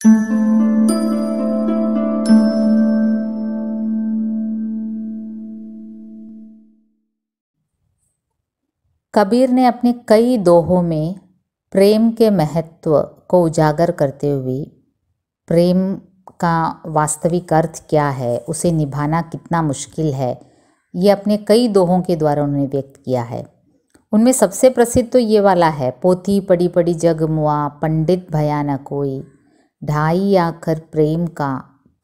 कबीर ने अपने कई दोहों में प्रेम के महत्व को उजागर करते हुए प्रेम का वास्तविक अर्थ क्या है, उसे निभाना कितना मुश्किल है, ये अपने कई दोहों के द्वारा उन्होंने व्यक्त किया है। उनमें सबसे प्रसिद्ध तो ये वाला है, पोथी पड़ी पड़ी जग मुआ, पंडित भया न कोई, ढाई आखर प्रेम का,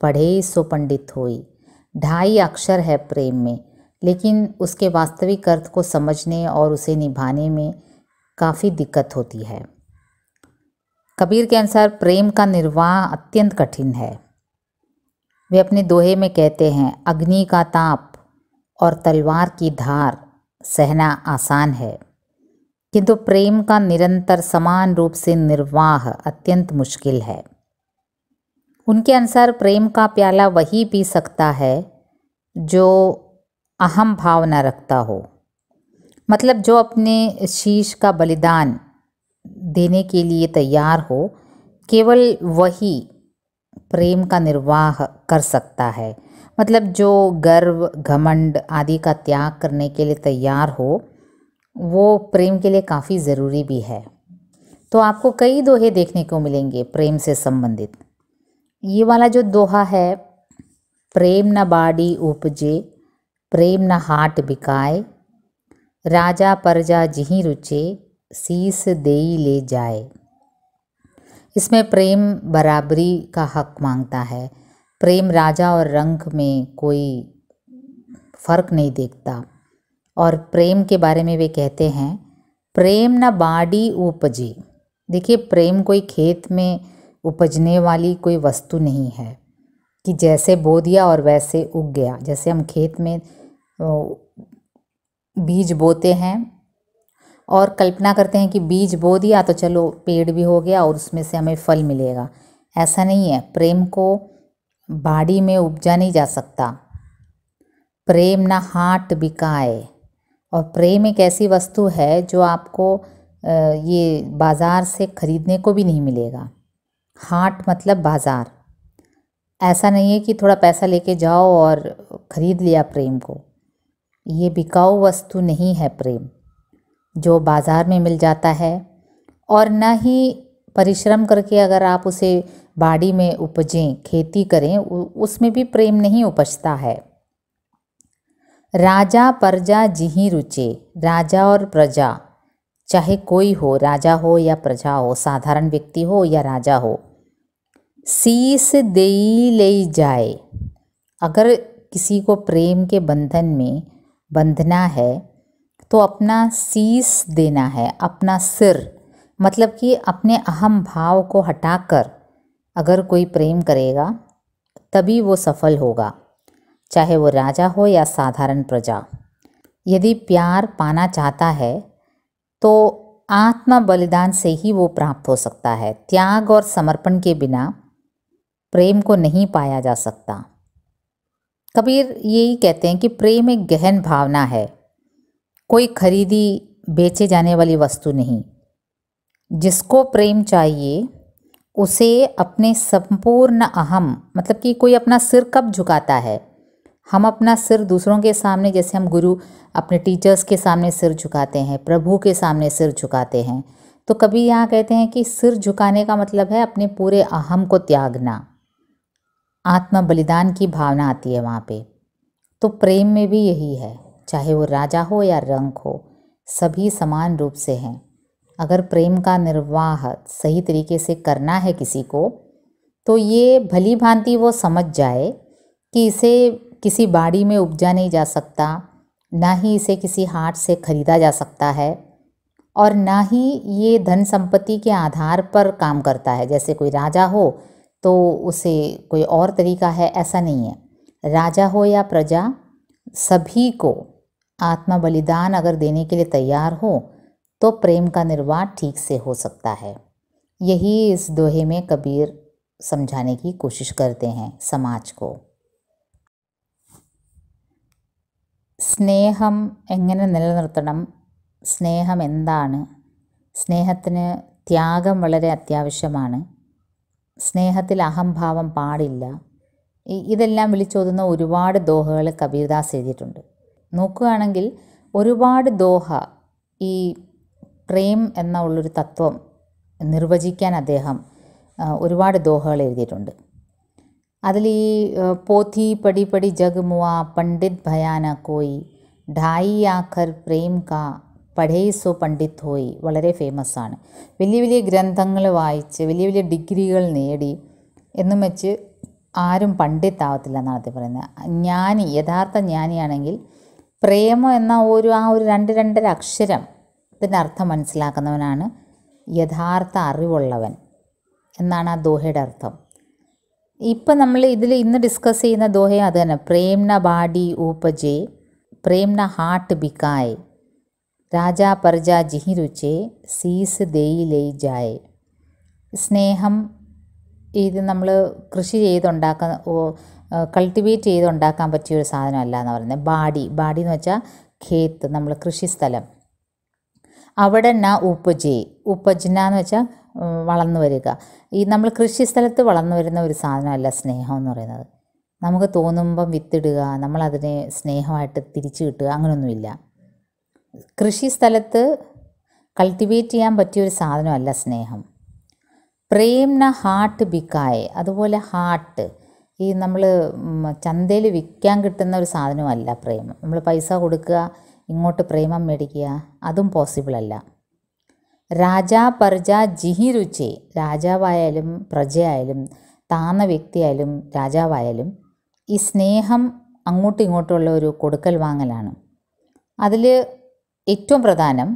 पढ़े सो पंडित होई। ढाई अक्षर है प्रेम में, लेकिन उसके वास्तविक अर्थ को समझने और उसे निभाने में काफ़ी दिक्कत होती है। कबीर के अनुसार प्रेम का निर्वाह अत्यंत कठिन है। वे अपने दोहे में कहते हैं, अग्नि का ताप और तलवार की धार सहना आसान है, किंतु प्रेम का निरंतर समान रूप से निर्वाह अत्यंत मुश्किल है। उनके अनुसार प्रेम का प्याला वही पी सकता है जो अहम भाव न रखता हो, मतलब जो अपने शीश का बलिदान देने के लिए तैयार हो, केवल वही प्रेम का निर्वाह कर सकता है। मतलब जो गर्व घमंड आदि का त्याग करने के लिए तैयार हो, वो प्रेम के लिए काफ़ी ज़रूरी भी है। तो आपको कई दोहे देखने को मिलेंगे प्रेम से संबंधित। ये वाला जो दोहा है, प्रेम न बाड़ी उपजे, प्रेम न हाट बिकाए, राजा परजा जिहि रुचे, शीस देई ले जाए। इसमें प्रेम बराबरी का हक मांगता है। प्रेम राजा और रंक में कोई फर्क नहीं देखता। और प्रेम के बारे में वे कहते हैं, प्रेम न बाड़ी उपजे। देखिए, प्रेम कोई खेत में उपजने वाली कोई वस्तु नहीं है कि जैसे बो दिया और वैसे उग गया। जैसे हम खेत में बीज बोते हैं और कल्पना करते हैं कि बीज बो दिया तो चलो पेड़ भी हो गया और उसमें से हमें फल मिलेगा, ऐसा नहीं है। प्रेम को बाड़ी में उपजा नहीं जा सकता। प्रेम न हाट बिकाए, और प्रेम एक ऐसी वस्तु है जो आपको ये बाज़ार से खरीदने को भी नहीं मिलेगा। हाट मतलब बाज़ार, ऐसा नहीं है कि थोड़ा पैसा लेके जाओ और ख़रीद लिया प्रेम को। ये बिकाऊ वस्तु नहीं है प्रेम, जो बाज़ार में मिल जाता है। और न ही परिश्रम करके अगर आप उसे बाड़ी में उपजें, खेती करें, उसमें भी प्रेम नहीं उपजता है। राजा प्रजा जिहि रुचे, राजा और प्रजा चाहे कोई हो, राजा हो या प्रजा हो, साधारण व्यक्ति हो या राजा हो, शीस देई ले जाए। अगर किसी को प्रेम के बंधन में बंधना है तो अपना शीस देना है, अपना सिर, मतलब कि अपने अहम भाव को हटाकर अगर कोई प्रेम करेगा तभी वो सफल होगा, चाहे वो राजा हो या साधारण प्रजा। यदि प्यार पाना चाहता है तो आत्म बलिदान से ही वो प्राप्त हो सकता है। त्याग और समर्पण के बिना प्रेम को नहीं पाया जा सकता। कबीर यही कहते हैं कि प्रेम एक गहन भावना है, कोई खरीदी बेचे जाने वाली वस्तु नहीं। जिसको प्रेम चाहिए उसे अपने संपूर्ण अहम, मतलब कि कोई अपना सिर कब झुकाता है? हम अपना सिर दूसरों के सामने, जैसे हम गुरु अपने टीचर्स के सामने सिर झुकाते हैं, प्रभु के सामने सिर झुकाते हैं। तो कभी यहाँ कहते हैं कि सिर झुकाने का मतलब है अपने पूरे अहम को त्यागना, आत्म बलिदान की भावना आती है वहाँ पे। तो प्रेम में भी यही है, चाहे वो राजा हो या रंक हो, सभी समान रूप से हैं। अगर प्रेम का निर्वाह सही तरीके से करना है किसी को, तो ये भली भांति वो समझ जाए कि इसे किसी बाड़ी में उपजा नहीं जा सकता, ना ही इसे किसी हाट से खरीदा जा सकता है, और ना ही ये धन संपत्ति के आधार पर काम करता है। जैसे कोई राजा हो तो उसे कोई और तरीका है, ऐसा नहीं है। राजा हो या प्रजा, सभी को आत्म बलिदान अगर देने के लिए तैयार हो तो प्रेम का निर्वाह ठीक से हो सकता है। यही इस दोहे में कबीर समझाने की कोशिश करते हैं समाज को। സ്നേഹം എങ്ങനെ നിലനിർത്തണം, സ്നേഹം എന്താണ്, സ്നേഹത്തിന് ത്യാഗം വളരെ അത്യാവശ്യമാണ്. സ്നേഹത്തിൽ അഹംഭാവം പാടില്ല. ഇതെല്ലാം വിളിച്ചോതുന്ന ഒരുപാട് ദോഹകൾ കബീർദാസ് എഴുതിയിട്ടുണ്ട്. നോക്കുകയാണെങ്കിൽ ഒരുപാട് ദോഹ ഈ പ്രേം എന്ന ഉള്ളൊരു തത്വം നിർവചിക്കാൻ അദ്ദേഹം ഒരുപാട് ദോഹകൾ എഴുതിയിട്ടുണ്ട്. അതിൽ ഈ പോഥി പടി പടി ജഗ് മുआ പണ്ഡിത് ഭയാന കോയി ढाई आखर പ്രേം കാ പഠേ സോ പണ്ഡിത് ഹോയി വളരെ ഫേമസ് ആണ്. വലിയ വലിയ ഗ്രന്ഥങ്ങൾ വായിച്ച് വലിയ വലിയ ഡിഗ്രികൾ നേടി എന്നും വെച്ച് ആരും പണ്ഡിത്താവത്തില്ല എന്നാണ് അദ്ദേഹം പറയുന്നത്. ജ്ഞാനി, യഥാർത്ഥ ജ്ഞാനിയാണെങ്കിൽ പ്രേമം എന്ന ആ ഒരു 2-2.5 അക്ഷരം ഇതിൻ്റെ അർത്ഥം മനസ്സിലാക്കുന്നവനാണ് യഥാർത്ഥ അറിവുള്ളവൻ എന്നാണ് ആ ദോഹയുടെ അർത്ഥം. ഇപ്പം നമ്മൾ ഇതിൽ ഇന്ന് ഡിസ്കസ് ചെയ്യുന്ന ദോഹയും അത് തന്നെ. പ്രേം ന ബാഡി ഊപ്പജേ പ്രേം ന ഹാട്ട് ബിക്കായ് രാജാ പർജ ജിഹി രുചേ സീസ് ദേയി ലേയ് ജായ്. സ്നേഹം ഇത് നമ്മൾ കൃഷി ചെയ്തുണ്ടാക്കാൻ കൾട്ടിവേറ്റ് ചെയ്തുണ്ടാക്കാൻ പറ്റിയൊരു സാധനമല്ല എന്ന് പറയുന്നത്. ബാഡി എന്ന് വെച്ചാൽ ഖേത്ത്, നമ്മൾ കൃഷിസ്ഥലം. അവിടെ ന ഉപജേ, ഉപജ്ന എന്ന് വെച്ചാൽ വളർന്നു വരിക. ഈ നമ്മൾ കൃഷിസ്ഥലത്ത് വളർന്നു വരുന്ന ഒരു സാധനമല്ല സ്നേഹം എന്ന് പറയുന്നത്. നമുക്ക് തോന്നുമ്പം വിത്തിടുക, നമ്മളതിനെ സ്നേഹമായിട്ട് തിരിച്ചു കിട്ടുക, അങ്ങനെയൊന്നുമില്ല. കൃഷിസ്ഥലത്ത് കൾട്ടിവേറ്റ് ചെയ്യാൻ പറ്റിയൊരു സാധനമല്ല സ്നേഹം. പ്രേം ന ഹാട്ട് ബിക്കായ്, അതുപോലെ ഹാട്ട് ഈ നമ്മൾ ചന്തയിൽ വിൽക്കാൻ കിട്ടുന്ന ഒരു സാധനമല്ല പ്രേമം. നമ്മൾ പൈസ കൊടുക്കുക, ഇങ്ങോട്ട് പ്രേമം മേടിക്കുക, അതും പോസിബിളല്ല. രാജാ പർജ ജിഹി രുചേ, രാജാവായാലും പ്രജയായാലും താന്ന വ്യക്തിയായാലും രാജാവായാലും ഈ സ്നേഹം അങ്ങോട്ടും ഇങ്ങോട്ടുമുള്ള ഒരു കൊടുക്കൽ വാങ്ങലാണ്. അതിൽ ഏറ്റവും പ്രധാനം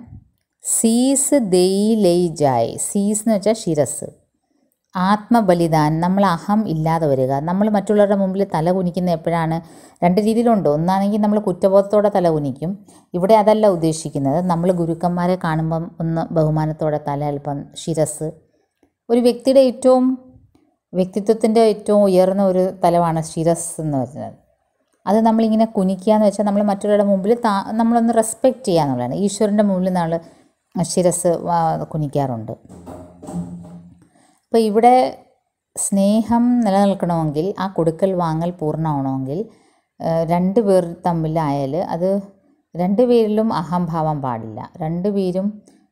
സീസ് ദേയി ലേയ് ജായ്. സീസ് എന്ന് വെച്ചാൽ ശിരസ്, ആത്മബലിദാനം. നമ്മൾ അഹം ഇല്ലാതെ വരിക. നമ്മൾ മറ്റുള്ളവരുടെ മുമ്പിൽ തല കുനിക്കുന്ന എപ്പോഴാണ്? 2 രീതിയിലുണ്ട്. ഒന്നാണെങ്കിൽ നമ്മൾ കുറ്റബോധത്തോടെ തല കുനിക്കും. ഇവിടെ അതല്ല ഉദ്ദേശിക്കുന്നത്. നമ്മൾ ഗുരുക്കന്മാരെ കാണുമ്പം ഒന്ന് ബഹുമാനത്തോടെ തല, അല്പം ശിരസ്. ഒരു വ്യക്തിയുടെ വ്യക്തിത്വത്തിൻ്റെ ഏറ്റവും ഉയർന്ന ഒരു തലമാണ് ശിരസ് എന്ന് പറയുന്നത്. അത് നമ്മളിങ്ങനെ കുനിക്കുക എന്ന് വെച്ചാൽ നമ്മൾ മറ്റുള്ളവരുടെ മുമ്പിൽ നമ്മളൊന്ന് റെസ്പെക്റ്റ് ചെയ്യുക എന്നുള്ളതാണ്. ഈശ്വരൻ്റെ മുമ്പിൽ നമ്മൾ ശിരസ് കുനിക്കാറുണ്ട്. അപ്പോൾ ഇവിടെ സ്നേഹം നിലനിൽക്കണമെങ്കിൽ, ആ കൊടുക്കൽ വാങ്ങൽ പൂർണ്ണമാവണമെങ്കിൽ 2 പേർ തമ്മിലായാൽ അത് 2 പേരിലും അഹംഭാവം പാടില്ല. 2 പേരും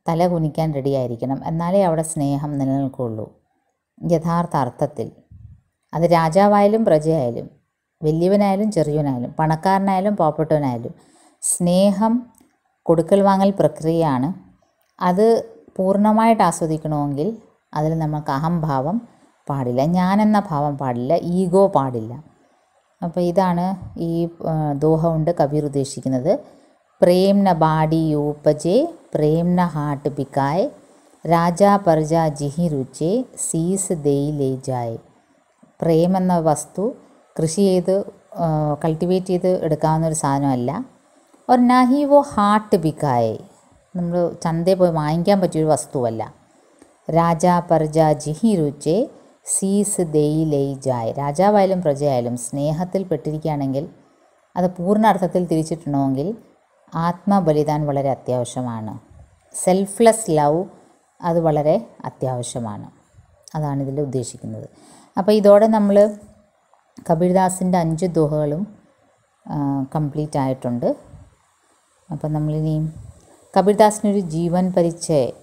തല കുനിക്കാൻ റെഡിയായിരിക്കണം. എന്നാലേ അവിടെ സ്നേഹം നിലനിൽക്കുകയുള്ളൂ യഥാർത്ഥ അർത്ഥത്തിൽ. അത് രാജാവായാലും പ്രജയായാലും, വലിയവനായാലും ചെറിയവനായാലും, പണക്കാരനായാലും പാവപ്പെട്ടവനായാലും, സ്നേഹം കൊടുക്കൽ വാങ്ങൽ പ്രക്രിയയാണ്. അത് പൂർണ്ണമായിട്ട് ആസ്വദിക്കണമെങ്കിൽ അതിൽ നമുക്ക് അഹംഭാവം പാടില്ല, ഞാനെന്ന ഭാവം പാടില്ല, ഈഗോ പാടില്ല. അപ്പോൾ ഇതാണ് ഈ ദോഹ കൊണ്ട് കബീർ ഉദ്ദേശിക്കുന്നത്. പ്രേം ന ബാഡി ഊപ്പജേ പ്രേം ന ഹാട്ട് ബിക്കായ് രാജാ പർജ ജിഹി രുചേ സീസ് ദേയി ലേയ് ജായ്. പ്രേം എന്ന വസ്തു കൃഷി ചെയ്ത് കൾട്ടിവേറ്റ് ചെയ്ത് എടുക്കാവുന്ന ഒരു സാധനമല്ല. और ना ही वो ഹാട്ട് ബിക്കായ്, നമ്മൾ ചന്തയിൽ പോയി വാങ്ങിക്കാൻ പറ്റിയൊരു വസ്തുവല്ല. രാജാ പർജ ജിഹി രുചേ സീസ് ദേയി ലേയ് ജായ്. രാജാവായാലും പ്രജയായാലും സ്നേഹത്തിൽ പെട്ടിരിക്കുകയാണെങ്കിൽ അത് പൂർണ്ണ അർത്ഥത്തിൽ തിരിച്ചിട്ടുണ്ടെങ്കിൽ ആത്മബലിദാൻ വളരെ അത്യാവശ്യമാണ്. സെൽഫ്ലെസ് ലവ് അത് വളരെ അത്യാവശ്യമാണ്. അതാണ് ഇതിൽ ഉദ്ദേശിക്കുന്നത്. അപ്പോൾ ഇതോടെ നമ്മൾ കബീർദാസിൻ്റെ 5 ദോഹകളും കംപ്ലീറ്റ് ആയിട്ടുണ്ട്. അപ്പം നമ്മളിനിയും കബീർദാസിനൊരു ജീവൻ പരിചയം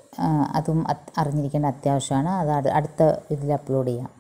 അതും അറിഞ്ഞിരിക്കേണ്ട അത്യാവശ്യമാണ്. അത് അടുത്ത ഇതിൽ അപ്ലോഡ് ചെയ്യാം.